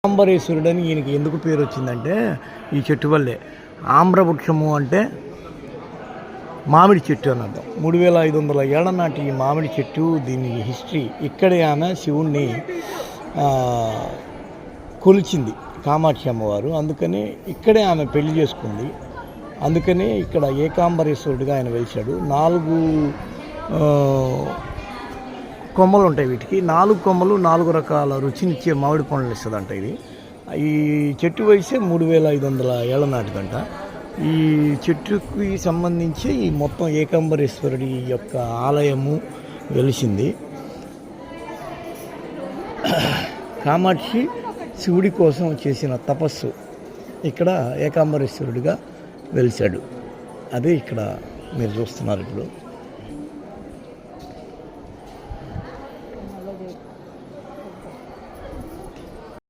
అంబరేశ్వరుడని ఈయనకి ఎందుకు పేరు వచ్చిందంటే ఈ చెట్టు వల్లే. ఆమ్రవృక్షము అంటే మామిడి చెట్టు అని అర్థం. 3500 ఏళ్ల నాటి ఈ మామిడి చెట్టు, దీని హిస్టరీ. ఇక్కడే ఆమె శివుణ్ణి కొలిచింది కామాక్షి అమ్మవారు. అందుకని ఇక్కడే ఆమె పెళ్లి చేసుకుంది. అందుకనే ఇక్కడ ఏకాంబరేశ్వరుడిగా ఆయన వెలిచాడు. 4 కొమ్మలు ఉంటాయి వీటికి. 4 కొమ్మలు 4 రకాల రుచినిచ్చే మామిడి పండ్లు ఇస్తుందంట ఇది. ఈ చెట్టు వయసే 3500 ఏళ్ల నాటిదంట. ఈ చెట్టుకి సంబంధించి ఈ మొత్తం ఏకాంబరేశ్వరుడి యొక్క ఆలయము వెలిసింది. కామాక్షి శివుడి కోసం చేసిన తపస్సు ఇక్కడ ఏకాంబరేశ్వరుడిగా వెలిశాడు. అదే ఇక్కడ మీరు చూస్తున్నారు ఇప్పుడు.